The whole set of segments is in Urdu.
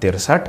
63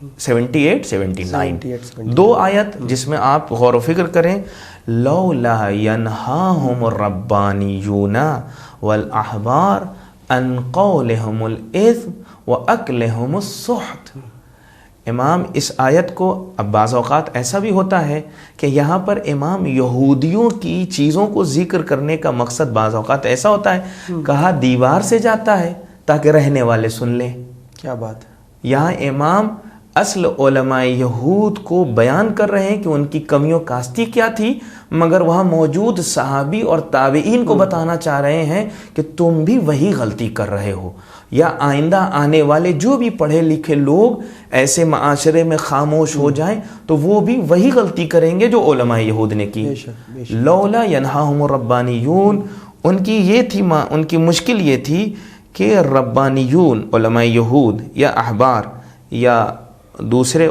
78 79 دو آیت جس میں آپ غور و فکر کریں. لولا ینہاہم الربانیون والاحبار ان قولہم الاثم واکلہم السحت. امام اس آیت کو، اب بعض اوقات ایسا بھی ہوتا ہے کہ یہاں پر امام یہودیوں کی چیزوں کو ذکر کرنے کا مقصد بعض اوقات ایسا ہوتا ہے، کہا دیوار سے جاتا ہے تاکہ رہنے والے سن لیں. کیا بات ہے. یہاں امام اصل علماء یہود کو بیان کر رہے ہیں کہ ان کی کمیوں کاستی کیا تھی، مگر وہاں موجود صحابی اور تابعین کو بتانا چاہ رہے ہیں کہ تم بھی وہی غلطی کر رہے ہو، یا آئندہ آنے والے جو بھی پڑھے لکھے لوگ ایسے معاشرے میں خاموش ہو جائیں تو وہ بھی وہی غلطی کریں گے جو علماء یہود نے کی. لولا ینہاہم الربانیون، ان کی یہ تھی، ان کی مشکل یہ تھی کہ ربانیون علماء یہود یا احبار یا دوسرے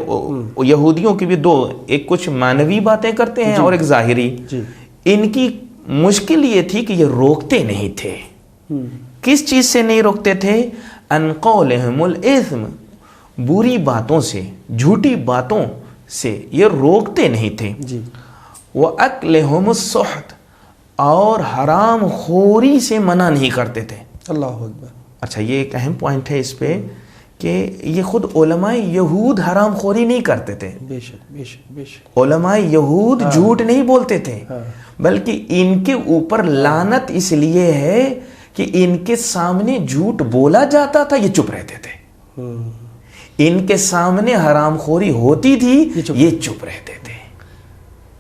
یہودیوں کی بھی دو، ایک کچھ معنوی باتیں کرتے ہیں اور ایک ظاہری. ان کی مشکل یہ تھی کہ یہ روکتے نہیں تھے. کس چیز سے نہیں روکتے تھے؟ ان قولہم الاثم، بری باتوں سے، جھوٹی باتوں سے یہ روکتے نہیں تھے. وَأَكْلِهُمُ السُّحْتِ، اور حرام خوری سے منع نہیں کرتے تھے. اللہ اکبر. اچھا، یہ ایک اہم پوائنٹ ہے اس پہ کہ یہ خود علماء یہود حرام خوری نہیں کرتے تھے. بے شک بے شک بے شک. علماء یہود جھوٹ نہیں بولتے تھے، بلکہ ان کے اوپر لعنت اس لیے ہے کہ ان کے سامنے جھوٹ بولا جاتا تھا، یہ چپ رہتے تھے. ان کے سامنے حرام خوری ہوتی تھی، یہ چپ رہتے تھے،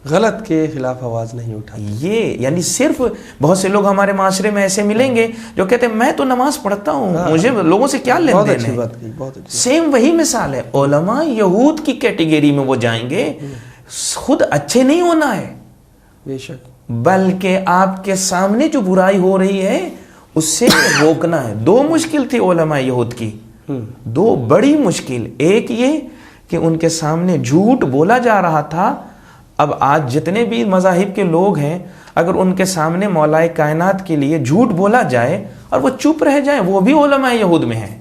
غلط کے خلاف آواز نہیں اٹھاتے. یہ یعنی صرف بہت سے لوگ ہمارے معاشرے میں ایسے ملیں گے جو کہتے ہیں میں تو نماز پڑھتا ہوں، مجھے لوگوں سے کیا لین دین ہے. سیم وہی مثال ہے. علماء یہود کی کیٹیگری میں وہ جائیں گے. خود اچھے نہیں ہونا ہے، بے شک، بلکہ آپ کے سامنے جو برائی ہو رہی ہے اس سے روکنا ہے. دو مشکل تھی علماء یہود کی، دو بڑی مشکل. ایک یہ کہ ان کے سامنے جھوٹ بولا جا رہا تھا. اب آج جتنے بھی مذاہب کے لوگ ہیں، اگر ان کے سامنے مولا کائنات کے لیے جھوٹ بولا جائے اور وہ چپ رہ جائیں، وہ بھی علماء یہود میں ہیں.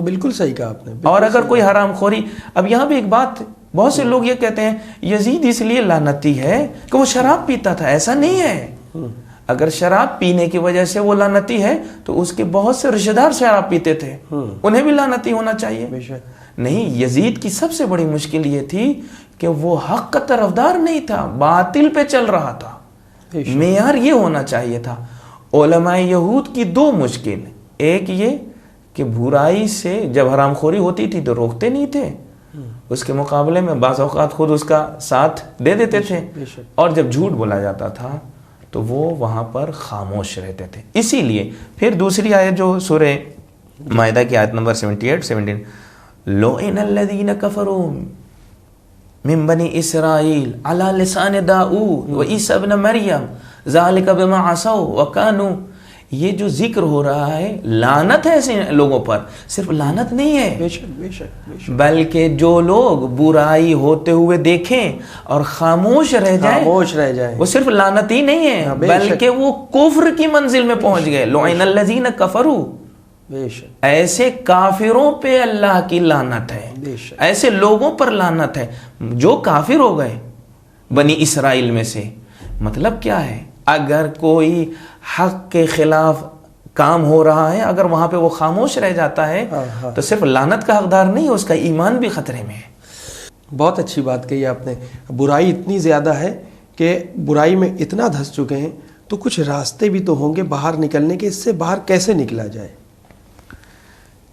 بالکل صحیح کہا آپ نے. اور اگر کوئی حرام خوری، اب یہاں بھی ایک بات، بہت سے لوگ یہ کہتے ہیں یزید اس لیے لعنتی ہے کہ وہ شراب پیتا تھا. ایسا نہیں ہے. اگر شراب پینے کی وجہ سے وہ لعنتی ہے تو اس کے بہت سے رشتہ دار شراب پیتے تھے، انہیں بھی لعنتی ہونا چاہیے. نہیں، یزید کی سب سے بڑی مشکل یہ تھی کہ وہ حق کا طرفدار نہیں تھا، باطل پہ چل رہا تھا. معیار یہ ہونا چاہیے تھا. علماء یہود کی دو مشکل، ایک یہ کہ برائی سے جب حرام خوری ہوتی تھی تو روکتے نہیں تھے، اس کے مقابلے میں بعض اوقات خود اس کا ساتھ دے دیتے تھے، اور جب جھوٹ بولا جاتا تھا تو وہ وہاں پر خاموش رہتے تھے. اسی لیے پھر دوسری آیت جو سورہ مائدہ کی آیت نمبر 78-17، لُعِنَ الَّذِينَ كَفَرُوا من بنی اسرائیل علی لسان داؤد و عیسی ابن مریم ذالک بما عصوا وکانوا. یہ جو ذکر ہو رہا ہے لعنت ہے ایسے لوگوں پر. صرف لعنت نہیں ہے، بے شک بے شک بے شک، بلکہ جو لوگ برائی ہوتے ہوئے دیکھیں اور خاموش رہ جائیں وہ صرف لعنت ہی نہیں ہے، بلکہ وہ کفر کی منزل میں پہنچ گئے. لعن الذین کفروا، ایسے کافروں پہ اللہ کی لعنت ہے، ایسے لوگوں پر لعنت ہے جو کافر ہو گئے بنی اسرائیل میں سے. مطلب کیا ہے؟ اگر کوئی حق کے خلاف کام ہو رہا ہے، اگر وہاں پہ وہ خاموش رہ جاتا ہے تو صرف لعنت کا حقدار نہیں، اس کا ایمان بھی خطرے میں ہے. بہت اچھی بات کہی آپ نے. برائی اتنی زیادہ ہے کہ برائی میں اتنا دھس چکے ہیں تو کچھ راستے بھی تو ہوں گے باہر نکلنے کے. اس سے باہر کیسے نکلا جائے؟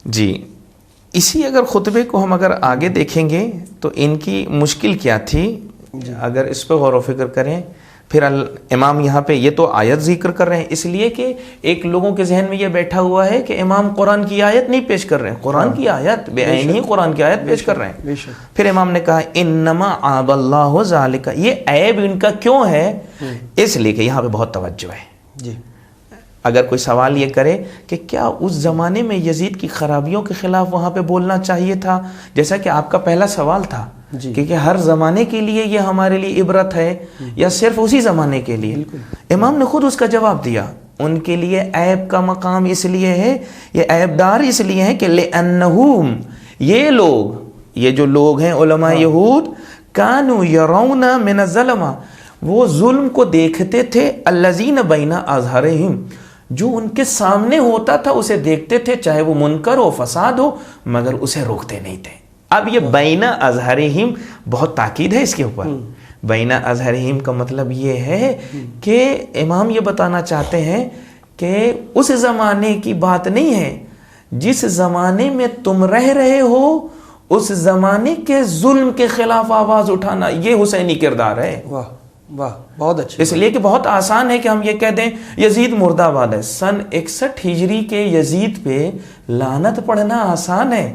جی، اسی اگر خطبے کو ہم اگر آگے دیکھیں گے تو ان کی مشکل کیا تھی، اگر اس پہ غور و فکر کریں. پھر امام یہاں پہ یہ تو آیت ذکر کر رہے ہیں اس لیے کہ ایک لوگوں کے ذہن میں یہ بیٹھا ہوا ہے کہ امام قرآن کی آیت نہیں پیش کر رہے ہیں، قرآن کی آیت بے عین ہی قرآن کی آیت پیش کر رہے ہیں. پھر امام نے کہا انما عاب اللہ ذالک، یہ عیب ان کا کیوں ہے؟ اس لیے کہ یہاں پہ بہت توجہ ہے. جی، کہ کوئی سوال یہ کرے کہ کیا اس زمانے میں یزید کی خرابیوں کے خلاف وہاں پہ بولنا چاہیے تھا، جیسا کہ آپ کا پہلا سوال تھا کہ ہر زمانے کے لیے یہ ہمارے لیے عبرت ہے یا صرف اسی زمانے کے لیے؟ امام نے خود اس کا جواب دیا. ان کے لیے عیب کا مقام اس لیے ہے، یہ عیب دار اس لیے ہے کہ لِأَنَّهُمْ، یہ لوگ یہ جو لوگ ہیں علماء یہود کانو یرون من الظلم، وہ ظلم کو دیکھتے تھے الذین بین اظہرہم، جو ان کے سامنے ہوتا تھا اسے دیکھتے تھے، چاہے وہ منکر ہو فساد ہو، مگر اسے روکتے نہیں تھے۔ اب یہ بین اظہرہم بہت تاکید ہے اس کے اوپر۔ بین اظہرہم کا مطلب یہ ہے کہ امام یہ بتانا چاہتے ہیں کہ اس زمانے کی بات نہیں ہے، جس زمانے میں تم رہ رہے ہو اس زمانے کے ظلم کے خلاف آواز اٹھانا، یہ حسینی کردار ہے۔ واہ واہ، بہت اچھا۔ اس لیے کہ بہت آسان ہے کہ ہم یہ کہہ دیں یزید مردہ آباد ہے، سن 61 ہجری کے یزید پہ لعنت پڑھنا آسان ہے،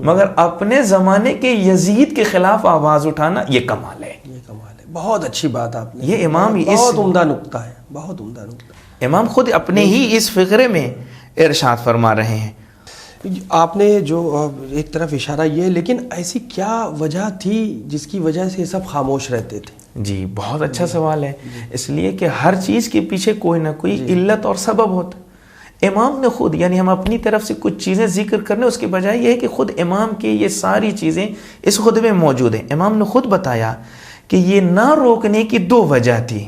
مگر اپنے زمانے کے یزید کے خلاف آواز اٹھانا یہ کمال ہے۔ یہ کمال ہے، بہت اچھی بات آپ نے، یہ امام بہت عمدہ نقطہ ہے، بہت عمدہ نقطہ۔ امام خود اپنے ہی اس فقرے میں ارشاد فرما رہے ہیں۔ آپ نے جو ایک طرف اشارہ یہ، لیکن ایسی کیا وجہ تھی جس کی وجہ سے یہ سب خاموش رہتے تھے؟ جی بہت اچھا سوال ہے، اس لیے کہ ہر چیز کے پیچھے کوئی نہ کوئی علت اور سبب ہوتا۔ امام نے خود، یعنی ہم اپنی طرف سے کچھ چیزیں ذکر کرنے اس کے بجائے یہ ہے کہ خود امام کی یہ ساری چیزیں اس خطبے میں موجود ہیں۔ امام نے خود بتایا کہ یہ نہ روکنے کی دو وجہ تھی،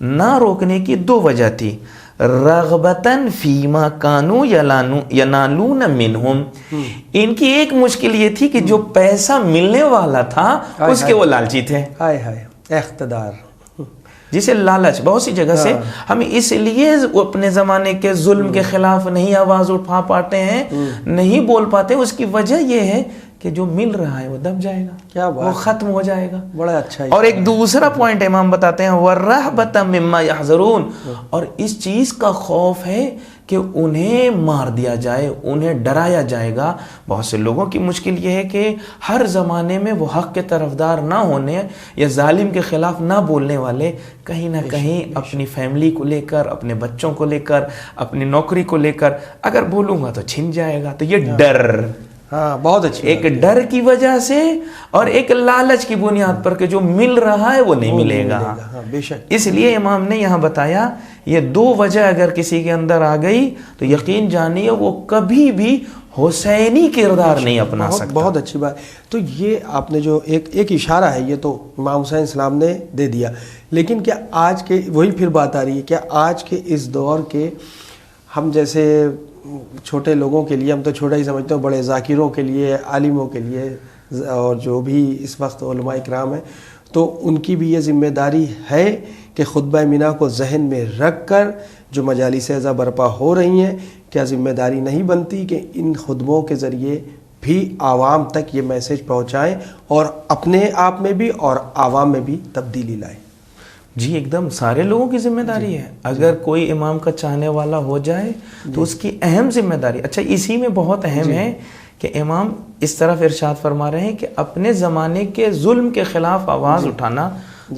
نہ روکنے کی دو وجہ تھی۔ رغبتاً فیما کانو ینالون منہم، ان کی ایک مشکل یہ تھی کہ جو پیسہ ملنے والا تھا اس کے وہ لالچی تھے۔ ہائے ہائے، اقتدار، جسے لالچ بہت سی جگہ سے ہم اس لیے اپنے زمانے کے ظلم کے خلاف نہیں آواز اٹھا پاتے ہیں، نہیں بول پاتے، اس کی وجہ یہ ہے کہ جو مل رہا ہے وہ دب جائے گا، کیا بات، وہ ختم ہو جائے گا۔ بڑا اچھا۔ اور ایک دوسرا پوائنٹ امام بتاتے ہیں وَالرَّهْبَةَ مِمَّا يَحْذَرُونَ، اور اس چیز کا خوف ہے کہ انہیں مار دیا جائے، انہیں ڈرایا جائے گا۔ بہت سے لوگوں کی مشکل یہ ہے کہ ہر زمانے میں وہ حق کے طرفدار نہ ہونے یا ظالم کے خلاف نہ بولنے والے کہیں نہ کہیں اپنی فیملی کو لے کر، اپنے بچوں کو لے کر، اپنی نوکری کو لے کر اگر بولوں گا تو چھن جائے گا، تو یہ ڈر، ہاں بہت اچھی، ایک ڈر کی وجہ سے اور ایک لالچ کی بنیاد پر کہ جو مل رہا ہے وہ نہیں ملے گا۔ بے شک۔ اس لیے امام نے یہاں بتایا یہ دو وجہ اگر کسی کے اندر آ گئی تو یقین جانیے وہ کبھی بھی حسینی کردار نہیں اپنا سکتا۔ بہت اچھی بات۔ تو یہ آپ نے جو ایک اشارہ ہے، یہ تو امام حسین السلام نے دے دیا، لیکن کیا آج کے، وہی پھر بات آ رہی ہے، کیا آج کے اس دور کے ہم جیسے چھوٹے لوگوں کے لیے، ہم تو چھوٹا ہی سمجھتے ہیں، بڑے ذاکروں کے لیے، عالموں کے لیے، اور جو بھی اس وقت علماء اکرام ہیں، تو ان کی بھی یہ ذمہ داری ہے کہ خطبہ مینا کو ذہن میں رکھ کر جو مجالس اعظہ برپا ہو رہی ہیں، کیا ذمہ داری نہیں بنتی کہ ان خطبوں کے ذریعے بھی عوام تک یہ میسج پہنچائیں اور اپنے آپ میں بھی اور عوام میں بھی تبدیلی لائیں؟ جی ایک دم سارے لوگوں کی ذمہ داری ہے۔ اگر کوئی امام کا چاہنے والا ہو جائے تو اس کی اہم ذمہ داری، اچھا اسی میں بہت اہم ہے کہ امام اس طرف ارشاد فرما رہے ہیں کہ اپنے زمانے کے ظلم کے خلاف آواز اٹھانا،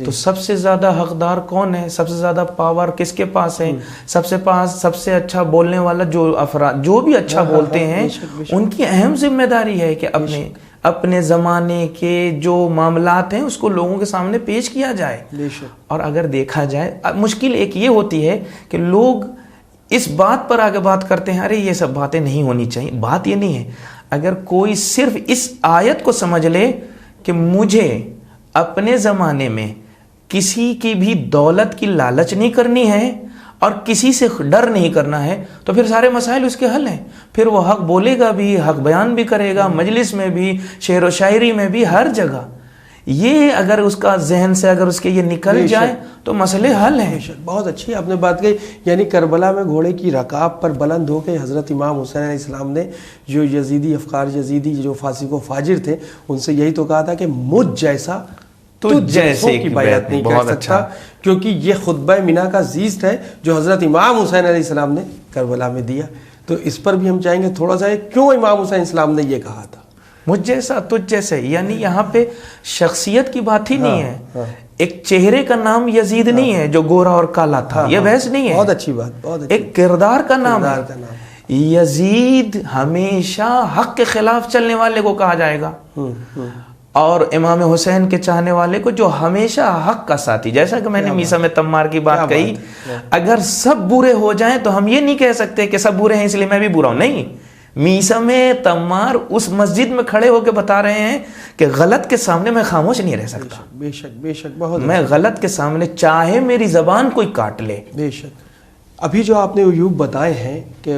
تو سب سے زیادہ حقدار کون ہے، سب سے زیادہ پاور کس کے پاس ہے، سب سے اچھا بولنے والا جو افراد جو بھی اچھا بولتے ہیں ان کی اہم ذمہ داری ہے کہ اپنے زمانے کے جو معاملات ہیں اس کو لوگوں کے سامنے پیش کیا جائے۔ اور اگر دیکھا جائے مشکل ایک یہ ہوتی ہے کہ لوگ اس بات پر آگے بات کرتے ہیں ارے یہ سب باتیں نہیں ہونی چاہیے، بات یہ نہیں ہے۔ اگر کوئی صرف اس آیت کو سمجھ لے کہ مجھے اپنے زمانے میں کسی کی بھی دولت کی لالچ نہیں کرنی ہے اور کسی سے ڈر نہیں کرنا ہے، تو پھر سارے مسائل اس کے حل ہیں۔ پھر وہ حق بولے گا بھی، حق بیان بھی کرے گا، مجلس میں بھی، شعر و شاعری میں بھی، ہر جگہ۔ یہ اگر اس کا ذہن سے اگر اس کے یہ نکل جائے تو مسئلے حل ہیں۔ بہت اچھی آپ نے بات کہی، یعنی کربلا میں گھوڑے کی رکاب پر بلند ہو کے حضرت امام حسین علیہ السلام نے جو یزیدی افکار، یزیدی جو فاسق و فاجر تھے، ان سے یہی تو کہا تھا کہ مجھ جیسا تجھ جیسے کی بیعت نہیں کر سکتا، کیونکہ یہ خطبہ مینا کا زیست ہے جو حضرت امام حسین علیہ السلام نے کربلا میں دیا۔ تو اس پر بھی ہم چاہیں گے تھوڑا سا، کیوں امام حسین السلام نے یہ کہا تھا مجھ جیسا تجھ جیسے، یعنی یہاں پہ شخصیت کی بات ہی نہیں ہے، ایک چہرے کا نام یزید نہیں ہے جو گورا اور کالا تھا، یہ بحث نہیں ہے، بہت اچھی بات، بہت اچھی، ایک کردار کا نام ہے۔ یزید ہمیشہ حق کے خلاف چلنے والے کو کہا جائے گا، اور امام حسین کے چاہنے والے کو جو ہمیشہ حق کا ساتھی، جیسا کہ میں نے میسا میں تمار کی بات کہی، اگر سب برے ہو جائیں تو ہم یہ نہیں کہہ سکتے کہ سب برے ہیں اس لیے میں بھی برا ہوں، نہیں، میسم تمار اس مسجد میں کھڑے ہو کے بتا رہے ہیں کہ غلط کے سامنے میں خاموش نہیں رہ سکتا. بے شک بے شک بہت میں غلط کے سامنے چاہے میری زبان کوئی کاٹ لے. بے شک. ابھی جو آپ نے عیوب بتائے ہیں کہ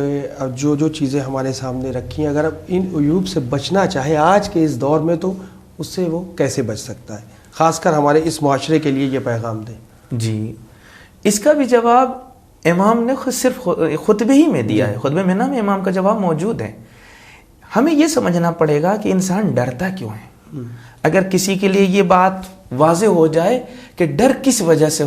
جو جو چیزیں ہمارے سامنے رکھی ہیں، اگر اب ان عیوب سے بچنا چاہے آج کے اس دور میں تو اس سے وہ کیسے بچ سکتا ہے؟ خاص کر ہمارے اس معاشرے کے لیے یہ پیغام دیں. جی، اس کا بھی جواب امام نے صرف خطبے ہی میں دیا ہے. خطبے میں میں امام کا جواب موجود ہے. ہمیں یہ سمجھنا پڑے گا کہ انسان ڈرتا کیوں ہے. اگر کسی کے لیے یہ بات واضح ہو جائے کہ ڈر کس وجہ سے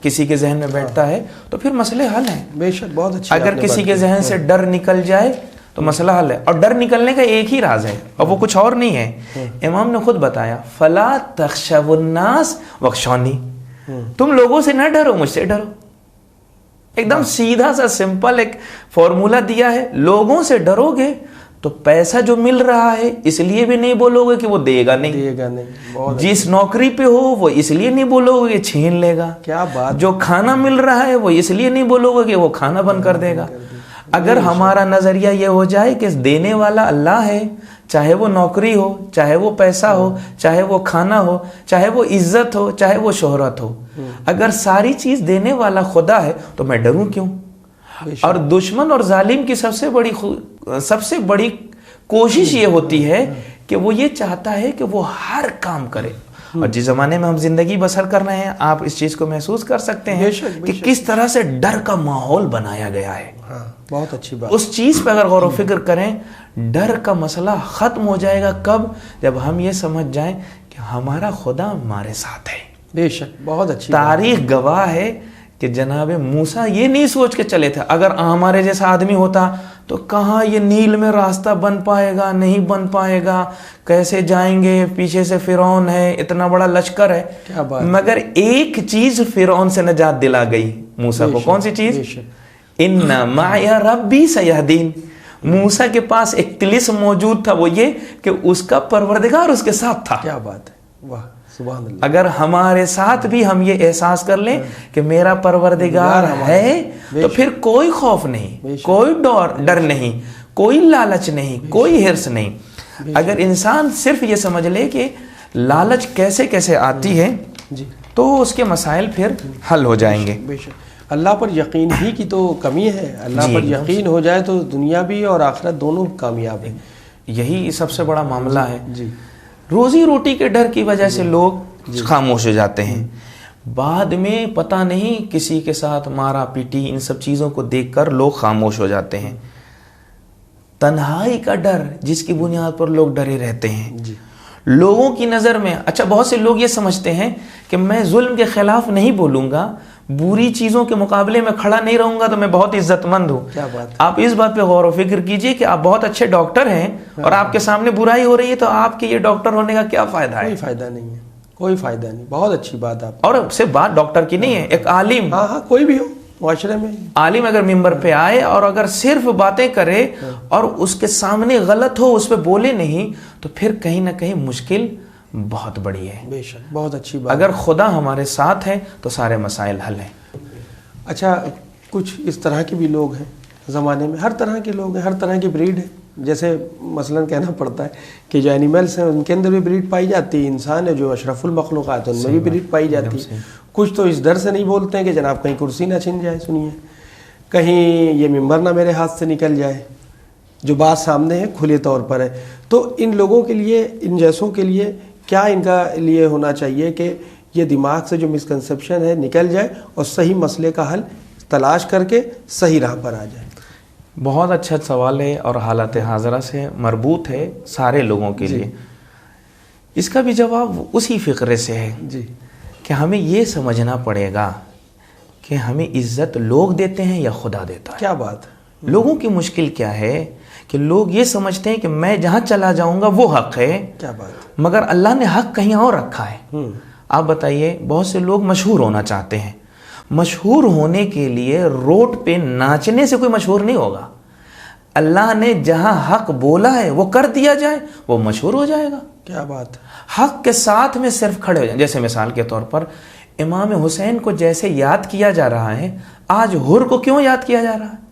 کسی کے ذہن میں بیٹھتا ہے تو پھر مسئلے حل ہیں. بے شک بہت اچھا. اگر کسی کے ذہن سے ڈر نکل جائے تو مسئلہ حل ہے. اور ڈر نکلنے کا ایک ہی راز ہے اور وہ کچھ اور نہیں ہے. امام نے خود بتایا فلا تخشوا الناس واخشونی، تم لوگوں سے نہ ڈرو، مجھ سے ڈرو. ایک دم سیدھا سا سمپل ایک فارمولہ دیا ہے. لوگوں سے ڈرو گے تو پیسہ جو مل رہا ہے اس لیے بھی نہیں بولو گے کہ وہ دے گا نہیں. جس نوکری پہ ہو وہ اس لیے نہیں بولو گے کہ چھین لے گا. کیا بات. جو کھانا مل رہا ہے وہ اس لیے نہیں بولو گے کہ وہ کھانا بند کر دے گا. اگر ہمارا نظریہ یہ ہو جائے کہ دینے والا اللہ ہے، چاہے وہ نوکری ہو، چاہے وہ پیسہ ہو، چاہے وہ کھانا ہو، چاہے وہ عزت ہو، چاہے وہ شہرت ہو، اگر ساری چیز دینے والا خدا ہے تو میں ڈروں کیوں؟ اور دشمن اور ظالم کی سب سے بڑی کوشش یہ ہوتی ہے کہ وہ یہ چاہتا ہے کہ وہ ہر کام کرے. اور جس زمانے میں ہم زندگی بسر کر رہے ہیں آپ اس چیز کو محسوس کر سکتے ہیں کہ کس طرح سے ڈر کا ماحول بنایا گیا ہے. بہت اچھی بات. اس چیز پہ اگر غور و فکر کریں، ڈر کا مسئلہ ختم ہو جائے گا کب؟ جب ہم یہ سمجھ جائیں کہ ہمارا خدا ہمارے ساتھ ہے. بے شک بہت اچھی. تاریخ گواہ ہے کہ جناب موسیٰ یہ نہیں سوچ کے چلے تھے اگر ہمارے جیسا آدمی ہوتا تو کہاں یہ نیل میں راستہ بن پائے گا، نہیں بن پائے گا، کیسے جائیں گے، پیچھے سے فرعون ہے، اتنا بڑا لشکر ہے. کیا بات. مگر ایک چیز فرعون سے نجات دلا گئی موسیٰ کو. کون سی چیز؟ ان معی ربی سیہدین. موسیٰ کے پاس ایک طلسم موجود تھا، وہ یہ کہ اس کا پروردگار اس کے ساتھ تھا. کیا بات ہے. واہ سبحان اللہ. اگر ہمارے ساتھ بھی ہم یہ احساس کر لیں کہ میرا پروردگار ہے تو پھر کوئی خوف نہیں، کوئی ڈر نہیں، کوئی لالچ نہیں، کوئی حرص نہیں. اگر انسان صرف یہ سمجھ لے کہ لالچ کیسے کیسے آتی ہے تو اس کے مسائل پھر حل ہو جائیں گے. اللہ پر یقین ہی کی تو کمی ہے. اللہ پر یقین ہو جائے تو دنیا بھی اور آخرت دونوں کامیاب ہیں. یہی سب سے بڑا معاملہ ہے. روزی روٹی کے ڈر کی وجہ سے لوگ خاموش ہو جاتے ہیں. بعد میں پتہ نہیں کسی کے ساتھ مارا پیٹی، ان سب چیزوں کو دیکھ کر لوگ خاموش ہو جاتے ہیں. تنہائی کا ڈر جس کی بنیاد پر لوگ ڈرے رہتے ہیں. لوگوں کی نظر میں بہت سے لوگ یہ سمجھتے ہیں کہ میں ظلم کے خلاف نہیں بولوں گا، بری چیزوں کے مقابلے میں کھڑا نہیں رہوں گا تو میں بہت عزت مند ہوں. آپ اس بات پہ غور و فکر کیجئے کہ آپ بہت اچھے ڈاکٹر ہیں اور آپ کے سامنے برائی ہو رہی ہے تو آپ کے یہ ڈاکٹر ہونے کا کیا فائدہ ہے؟ کوئی فائدہ نہیں ہے، کوئی فائدہ نہیں. بہت اچھی بات آپ. اور صرف بات ڈاکٹر کی نہیں ہے، ایک عالم، کوئی بھی ہو معاشرے میں، عالم اگر ممبر پہ آئے اور اگر صرف باتیں کرے اور اس کے سامنے غلط ہو، اس پہ بولے نہیں، تو پھر کہیں نہ کہیں مشکل بہت بڑی ہے. بے شک بہت اچھی بات. اگر خدا ہمارے ساتھ ہے تو سارے مسائل حل ہیں. اچھا، کچھ اس طرح کے بھی لوگ ہیں زمانے میں، ہر طرح کے لوگ ہیں، ہر طرح کی بریڈ ہے. جیسے مثلا کہنا پڑتا ہے کہ جو اینیملس ہیں ان کے اندر بھی بریڈ پائی جاتی ہے، انسان ہے جو اشرف المخلوقات ان میں بھی بریڈ پائی جاتی ہے. کچھ تو اس ڈر سے نہیں بولتے ہیں کہ جناب کہیں کرسی نہ چھن جائے، سنیے، کہیں یہ ممبر نہ میرے ہاتھ سے نکل جائے. جو بات سامنے ہے کھلے طور پر ہے. تو ان لوگوں کے لیے، ان جیسوں کے لیے کیا ان کا لیے ہونا چاہیے کہ یہ دماغ سے جو مسکنسیپشن ہے نکل جائے اور صحیح مسئلے کا حل تلاش کر کے صحیح راہ پر آ جائے؟ بہت اچھا سوال ہے اور حالت حاضرہ سے مربوط ہے سارے لوگوں کے لیے. اس کا بھی جواب اسی فقرے سے ہے کہ ہمیں یہ سمجھنا پڑے گا کہ ہمیں عزت لوگ دیتے ہیں یا خدا دیتا ہے. کیا بات. لوگوں کی مشکل کیا ہے کہ لوگ یہ سمجھتے ہیں کہ میں جہاں چلا جاؤں گا وہ حق ہے. کیا بات. مگر اللہ نے حق کہیں اور رکھا ہے. آپ بتائیے، بہت سے لوگ مشہور ہونا چاہتے ہیں. مشہور ہونے کے لیے روڈ پہ ناچنے سے کوئی مشہور نہیں ہوگا. اللہ نے جہاں حق بولا ہے وہ کر دیا جائے، وہ مشہور ہو جائے گا. کیا بات. حق کے ساتھ میں صرف کھڑے ہو جائیں. جیسے مثال کے طور پر امام حسین کو جیسے یاد کیا جا رہا ہے، آج حر کو کیوں یاد کیا جا رہا ہے؟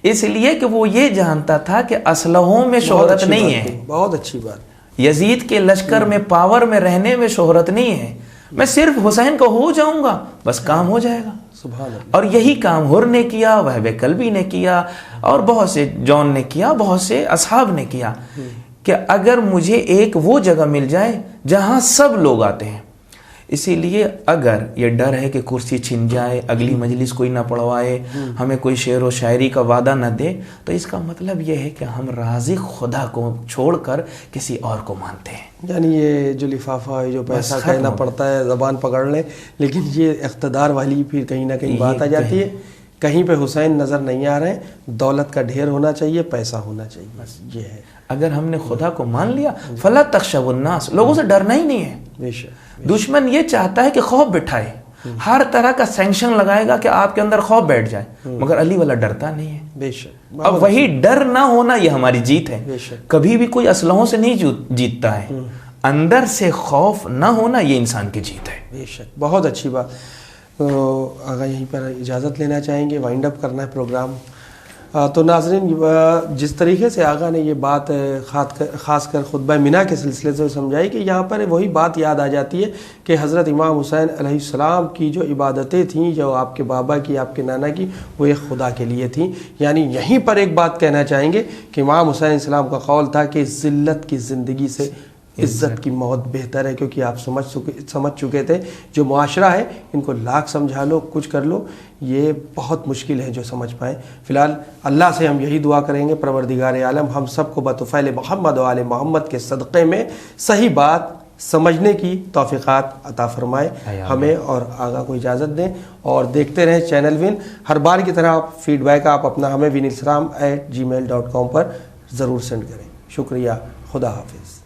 اس لیے کہ وہ یہ جانتا تھا کہ اسلحوں میں شہرت نہیں ہے. بہت اچھی بات. یزید کے لشکر میں پاور میں رہنے میں شہرت نہیں ہے. میں صرف حسین کو ہو جاؤں گا بس کام ہو جائے گا. سبحان اللہ. اور یہی کام ہر نے کیا, وہب کلبی نے کیا, اور بہت سے جون نے کیا, بہت سے اصحاب نے کیا, کہ اگر مجھے ایک وہ جگہ مل جائے جہاں سب لوگ آتے ہیں. اسی لیے اگر یہ ڈر ہے کہ کرسی چھن جائے, اگلی مجلس کوئی نہ پڑھوائے, ہمیں کوئی شعر و شاعری کا وعدہ نہ دے, تو اس کا مطلب یہ ہے کہ ہم رازق خدا کو چھوڑ کر کسی اور کو مانتے ہیں. یعنی یہ جو لفافہ جو پیسہ کہنا پڑتا ہے زبان پکڑ لیں, لیکن یہ اقتدار والی پھر کہیں نہ کہیں بات آ جاتی ہے. کہیں پہ حسین نظر نہیں آ رہے ہیں, دولت کا ڈھیر ہونا چاہیے, پیسہ ہونا چاہیے, بس یہ ہے. اگر ہم نے خدا کو مان لیا, فلا تخشوا الناس, لوگوں سے ڈرنا ہی نہیں ہے. بے شک. دشمن یہ چاہتا ہے کہ خوف بٹھائے, ہر طرح کا سینکشن لگائے گا کہ آپ کے اندر خوف بیٹھ جائے, مگر علی والا ڈرتا نہیں ہے. بے شک. اب وہی ڈر نہ ہونا یہ ہماری جیت ہے. بے شک. کبھی بھی کوئی اسلحوں سے نہیں جیتتا ہے, اندر سے خوف نہ ہونا یہ انسان کی جیت ہے. بے شک. بہت اچھی بات. تو آگا یہیں پر اجازت لینا چاہیں گے, وائنڈ اپ کرنا ہے پروگرام. تو ناظرین, جس طریقے سے آقا نے یہ بات خاص کر خطبہ منہ کے سلسلے سے سمجھائی, کہ یہاں پر وہی بات یاد آ جاتی ہے کہ حضرت امام حسین علیہ السلام کی جو عبادتیں تھیں, جو آپ کے بابا کی, آپ کے نانا کی, وہ ایک خدا کے لیے تھیں. یعنی یہیں پر ایک بات کہنا چاہیں گے کہ امام حسین علیہ السلام کا قول تھا کہ ذلت کی زندگی سے عزت کی موت بہتر ہے, کیونکہ آپ سمجھ چکے تھے جو معاشرہ ہے ان کو لاکھ سمجھا لو, کچھ کر لو, یہ بہت مشکل ہے جو سمجھ پائیں. فی الحال اللہ سے ہم یہی دعا کریں گے, پروردگار عالم ہم سب کو بطفیل محمد و آل محمد کے صدقے میں صحیح بات سمجھنے کی توفیقات عطا فرمائے ہمیں, اور آگاہ کو اجازت دیں. اور دیکھتے رہیں چینل ون. ہر بار کی طرح آپ فیڈ بیک آپ اپنا ہمیں winilsram@gmail.com پر ضرور سینڈ کریں. شکریہ. خدا حافظ.